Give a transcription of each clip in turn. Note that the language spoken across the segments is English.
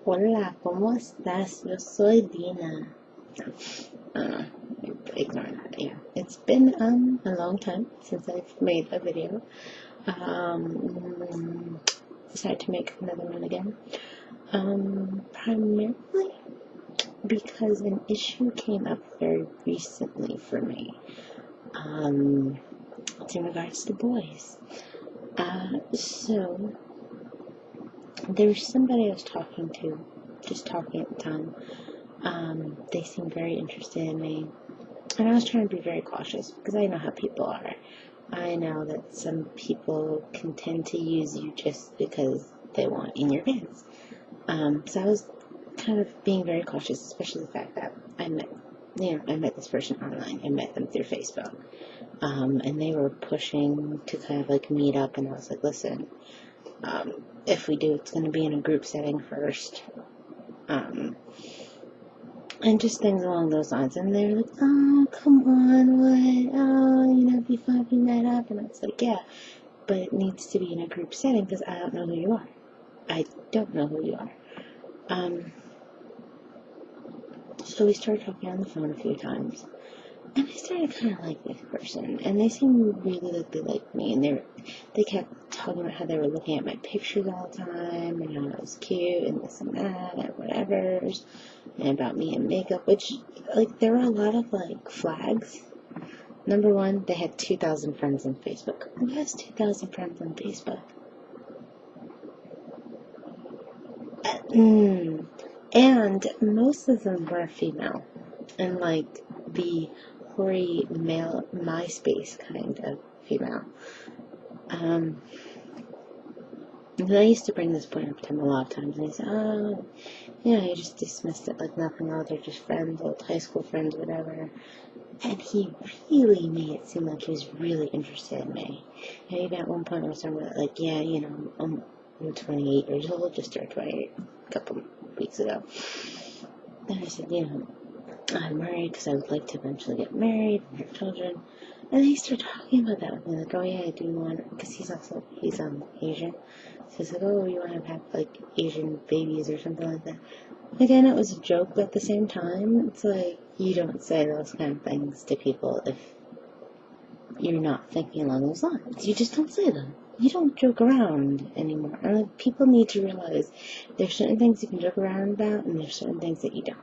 Hola, ¿cómo estás? Yo soy Dina. Uh, Ignore that. Yeah, it's been a long time since I've made a video. Um, Decided to make another one again. Primarily because an issue came up very recently for me. It's in regards to boys. So there's somebody I was talking to, just talking at the time. They seemed very interested in me. And I was trying to be very cautious because I know how people are. I know that some people can tend to use you just because they want in your pants. So I was kind of being very cautious, especially the fact that I met this person online. I met them through Facebook. And they were pushing to kind of like meet up, and I was like, listen, if we do, it's going to be in a group setting first. And just things along those lines. And they're like, oh, come on, what? Oh, it'd be fun if we met up. And I was like, yeah, but it needs to be in a group setting because I don't know who you are. I don't know who you are. So we started talking on the phone a few times. And I started kind of like this person, and they seemed really like they liked me, and they kept talking about how they were looking at my pictures all the time, and how I was cute, and this and that, and whatever, and about me and makeup, which, like, there were a lot of, like, flags. Number one, they had 2,000 friends on Facebook. Who has 2,000 friends on Facebook? And most of them were female, and, like, the hoary male MySpace kind of female. And I used to bring this point up to him a lot of times, and he said, oh, you just dismissed it like nothing. Oh, they're just friends, old high school friends, whatever. And he really made it seem like he was really interested in me. And even at one point I was talking about, like, yeah, I'm 28 years old, just turned 28 a couple weeks ago. And I said, I'm married because I would like to eventually get married and have children. And he started talking about that with me, like, oh yeah, I do want, because he's Asian. So he's like, oh, you want to have, like, Asian babies or something like that. Again, it was a joke, but at the same time, it's like, you don't say those kind of things to people if you're not thinking along those lines. You just don't say them. You don't joke around anymore. And like, people need to realize there's certain things you can joke around about, and there's certain things that you don't.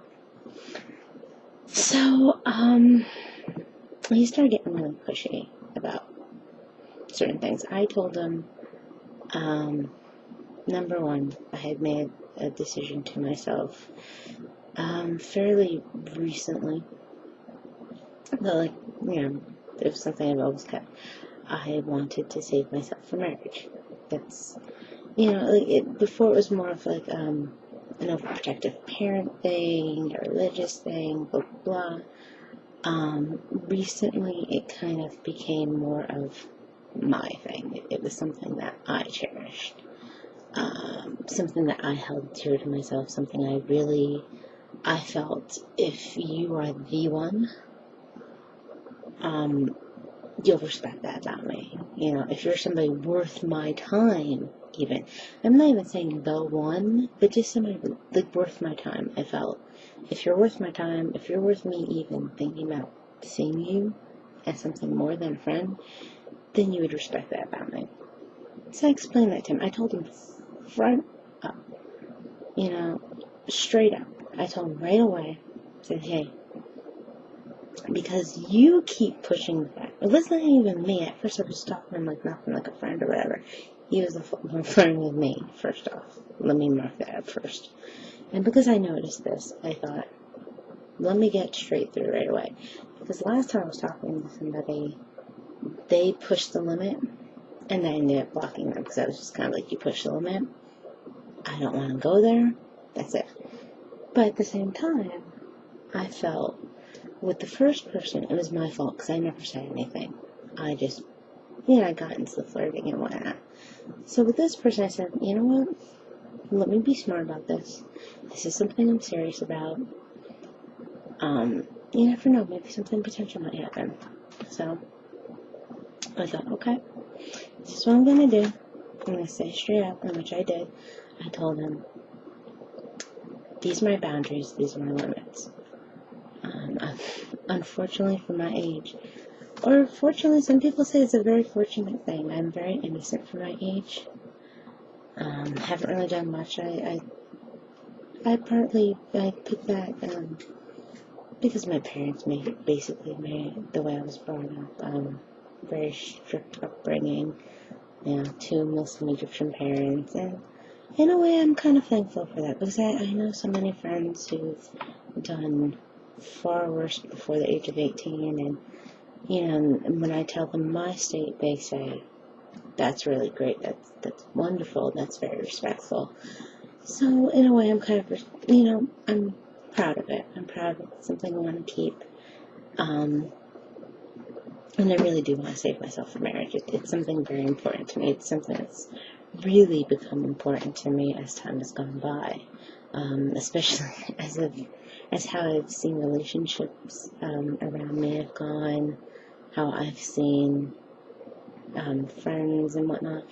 So, he started getting really pushy about certain things. I told him, number one, I had made a decision to myself, fairly recently, that, like, it was something I've always kept. I wanted to save myself for marriage. That's, before it was more of like, an overprotective parent thing, a religious thing, blah, blah, blah. Recently it kind of became more of my thing. It was something that I cherished. Something that I held dear to myself, something I felt, if you are the one, you'll respect that about me. If you're somebody worth my time, even. I'm not even saying the one, but just somebody, like, worth my time. I felt, if you're worth my time, if you're worth me even thinking about seeing you as something more than a friend, then you would respect that about me. So I explained that to him. I told him front up, straight up. I told him right away, I said, hey, because you keep pushing back. It wasn't even me. At first I was talking to him like nothing, like a friend or whatever. He was flirting with me, first off. Let me mark that up first. And because I noticed this, I thought, let me get straight through right away. Because last time I was talking to somebody, they pushed the limit, and I ended up blocking them because I was just kind of like, you push the limit, I don't want to go there, that's it. But at the same time, I felt, with the first person, it was my fault because I never said anything. I just, I got into the flirting and whatnot. So with this person, I said, you know what? Let me be smart about this. This is something I'm serious about. You never know. Maybe something potential might happen. So I thought, okay, this is what I'm going to do. I'm going to say straight up, and which I did. I told him, these are my boundaries, these are my limits. Unfortunately for my age, or fortunately, some people say it's a very fortunate thing. I'm very innocent for my age. Haven't really done much. I picked that because my parents basically made the way I was brought up. Very strict upbringing. Two Muslim Egyptian parents, and in a way I'm kind of thankful for that, because I know so many friends who've done far worse before the age of 18, and when I tell them my state, they say, that's really great, that's wonderful, that's very respectful. So in a way I'm kind of, I'm proud of it. I'm proud of it. It's something I want to keep. And I really do want to save myself for marriage. It's something very important to me. It's something that's really become important to me as time has gone by, especially as how I've seen relationships around me have gone, how I've seen friends and whatnot.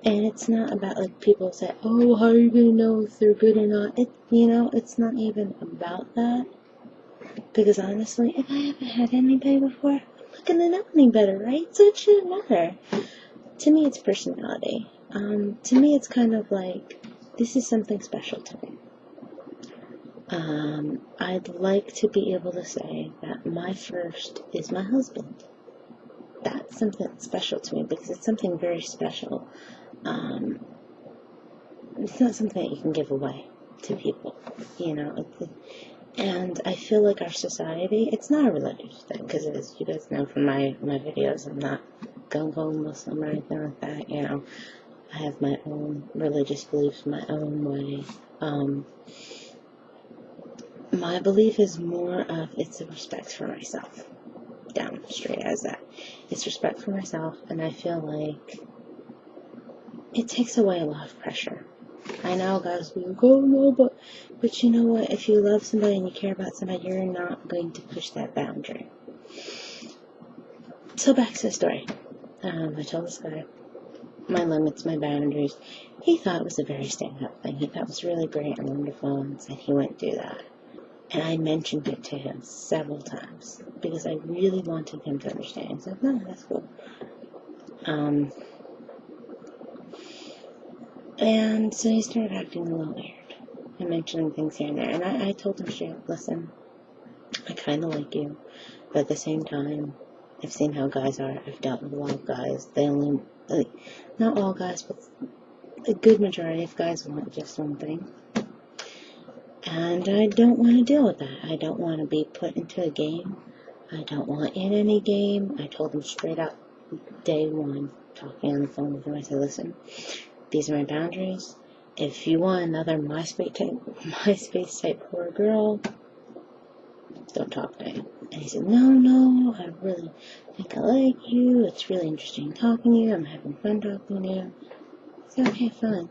And it's not about, like, people say, oh, how are you going to know if they're good or not? It's not even about that. Because honestly, if I haven't had anybody before, I'm not going to know any better, right? So it shouldn't matter. To me, it's personality. To me, it's kind of like, this is something special to me. I'd like to be able to say that my first is my husband. That's something that's special to me, because it's something very special. It's not something that you can give away to people, and I feel like our society, it's not a religious thing, because as you guys know from my videos, I'm not gung-ho Muslim or anything like that, I have my own religious beliefs, my own way. My belief is more of, it's a respect for myself, down straight as that. It's respect for myself, and I feel like it takes away a lot of pressure. I know guys will go, oh no, but you know what, if you love somebody and you care about somebody, you're not going to push that boundary. So back to the story. I told this guy my limits, my boundaries. He thought it was a very stand-up thing. He thought it was really great and wonderful, and said he wouldn't do that. And I mentioned it to him several times, because I really wanted him to understand. He said, no, that's cool. And so he started acting a little weird and mentioning things here and there. And I told him straight, listen, I kind of like you, but at the same time, I've seen how guys are. I've dealt with a lot of guys. They only, not all guys, but a good majority of guys want just one thing. And I don't want to deal with that. I don't want to be put into a game. I don't want in any game. I told him straight up, day one, talking on the phone with him, I said, listen, these are my boundaries. If you want another MySpace type poor girl, don't talk to me. And he said, no, I really think I like you. It's really interesting talking to you. I'm having fun talking to you. I said, okay, fine.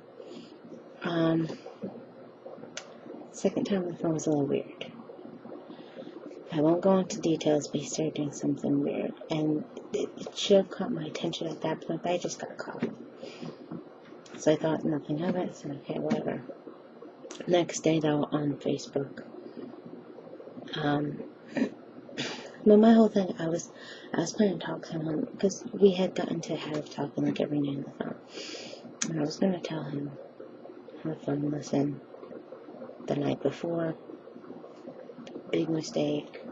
Second time on the phone was a little weird. I won't go into details, but he started doing something weird. And it should have caught my attention at that point, but I just got caught. So I thought nothing of it, so okay, whatever. Next day, though, on Facebook, well, my whole thing, I was planning to talk to him, because we had gotten to have talking like every night on the phone. And I was going to tell him on the phone, listen, the night before, big mistake.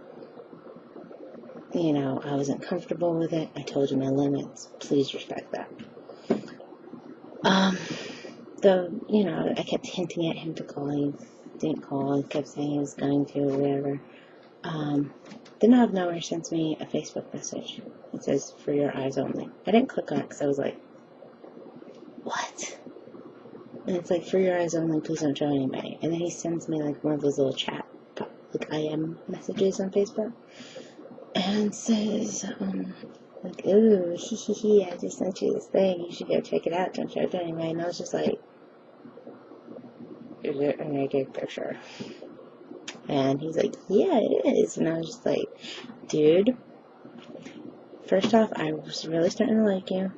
I wasn't comfortable with it. I told you my limits. Please respect that. Though, I kept hinting at him to call. He didn't call. He kept saying he was going to, or whatever. Then out of nowhere sends me a Facebook message. It says, for your eyes only. I didn't click on it because I was like, what? And it's like, for your eyes only, please don't show anybody. And then he sends me like one of those little chat, like IM messages on Facebook. And says, like, ooh, I just sent you this thing. You should go check it out. Don't show it to anybody. And I was just like, is it a naked picture? And he's like, yeah, it is. And I was just like, dude, first off, I was really starting to like you.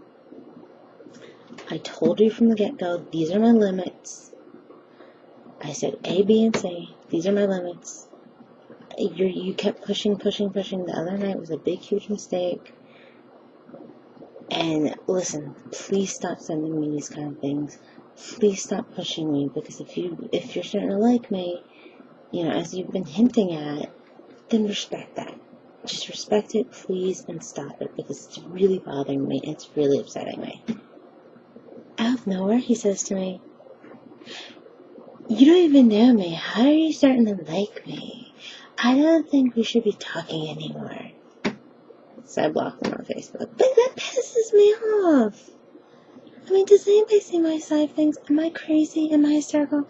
I told you from the get-go, these are my limits. I I said A, B, and C. These are my limits. You kept pushing. The other night was a big, huge mistake. And listen, please stop sending me these kind of things. Please stop pushing me, because if you're starting to like me, as you've been hinting at, then respect that. Just respect it, please, and stop it, because it's really bothering me. It's really upsetting me. Out of nowhere, he says to me, "You don't even know me. How are you starting to like me? I don't think we should be talking anymore." So I blocked him on Facebook. But that pisses me off. I mean, does anybody see my side of things? Am I crazy? Am I hysterical?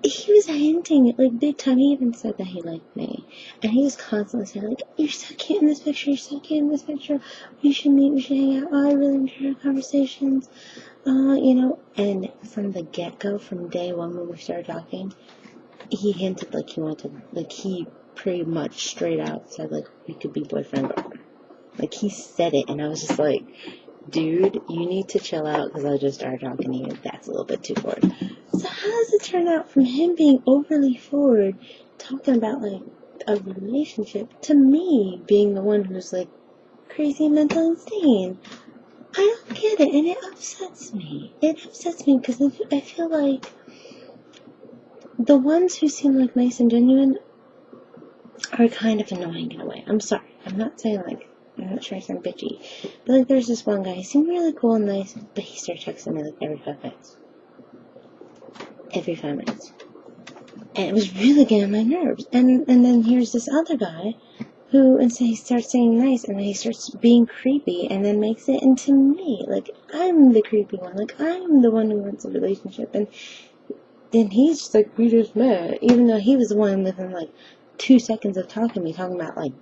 He was hinting, like, big time. He even said that he liked me. And he was constantly saying, like, "You're so cute in this picture. You're so cute in this picture. We should meet. We should hang out. Oh, I really enjoy our conversations." And from the get-go, from day one when we started talking, he hinted like he wanted, like, he pretty much straight out said, like, we could be boyfriend and girlfriend. Like, he said it, and I was just like, dude, you need to chill out, because I just started talking to you. That's a little bit too forward. So how does it turn out from him being overly forward, talking about, like, a relationship, to me being the one who's, like, crazy and mentally insane? I don't get it, and it upsets me. It upsets me, because I feel like the ones who seem, like, nice and genuine are kind of annoying in a way. I'm sorry. I'm not saying, like, I'm not sure I sound bitchy. But, like, there's this one guy. He seemed really cool and nice, but he started texting me, like, every 5 minutes. Every 5 minutes. And it was really getting on my nerves. And then here's this other guy who, and so he starts saying nice, and then he starts being creepy, and then makes it into me. Like, I'm the creepy one. Like, I'm the one who wants a relationship. And then he's just like, we just met. Even though he was the one within, like, 2 seconds of talking to me, talking about, like,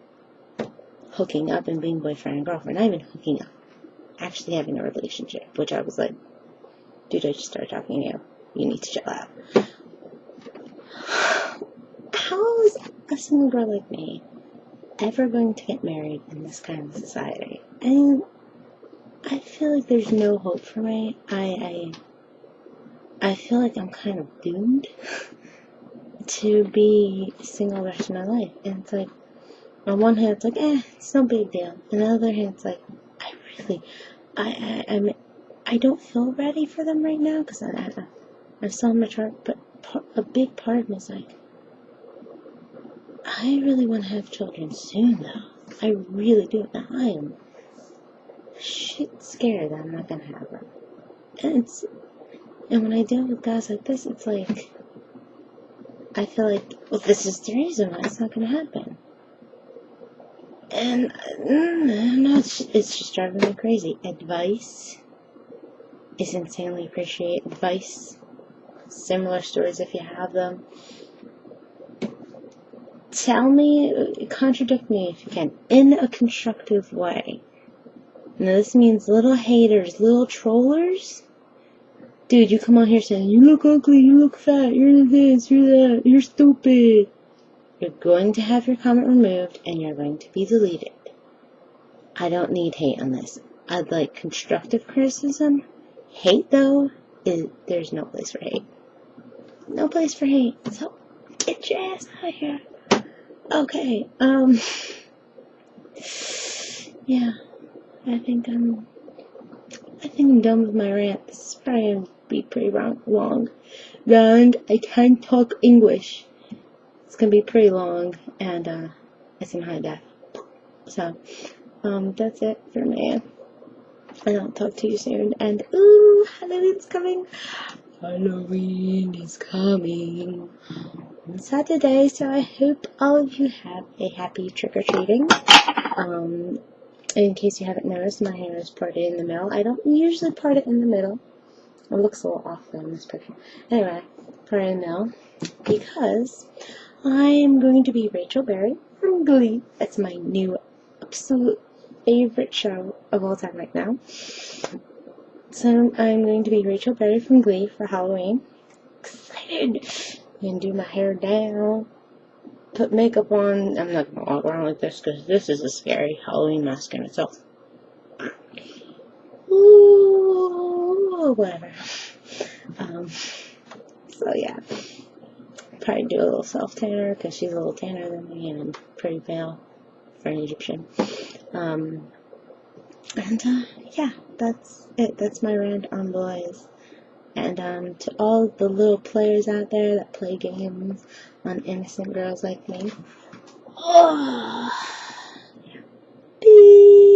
hooking up and being boyfriend and girlfriend. Not even hooking up. Actually having a relationship. Which I was like, dude, I just started talking to you. You need to chill out. How is a single girl like me ever going to get married in this kind of society? And I feel like there's no hope for me. I feel like I'm kind of doomed to be single the rest of my life. And it's like, on one hand, it's like, it's no big deal. On the other hand, it's like, I don't feel ready for them right now, because I'm still immature, but a big part of me is like, I really want to have children soon, though. I really do. Now, I am shit scared that I'm not going to have them. And when I deal with guys like this, it's like, I feel like, well, this is the reason why it's not going to happen. And, no, it's just driving me crazy. Advice is insanely appreciated. Advice, similar stories if you have them. Tell me, contradict me if you can, in a constructive way. Now, this means little haters, little trollers. Dude, you come on here saying, you look ugly, you look fat, you're this, you're that, you're stupid. You're going to have your comment removed, and you're going to be deleted. I don't need hate on this. I'd like constructive criticism. Hate, though, there's no place for hate. No place for hate. So, get your ass out of here. Okay, yeah, I think I'm done with my rant. This is probably going to be pretty long. I can't talk English. It's going to be pretty long, and, it's in high def. So, that's it for me. And I'll talk to you soon. And, ooh, Halloween's coming. Halloween is coming on Saturday, so I hope all of you have a happy trick-or-treating. In case you haven't noticed, my hair is parted in the middle. I don't usually part it in the middle. It looks a little off in this picture. Anyway, parted in the middle because I'm going to be Rachel Berry from Glee. That's my new absolute favorite show of all time right now. So I'm going to be Rachel Berry from Glee for Halloween. Excited! I'm going to do my hair down, put makeup on. I'm not going to walk around like this because this is a scary Halloween mask in itself. Ooh, whatever. So yeah. probably do a little self-tanner because she's a little tanner than me and I'm pretty pale for an Egyptian. Yeah, that's it. That's my rant on boys. And to all the little players out there that play games on innocent girls like me, oh, peace.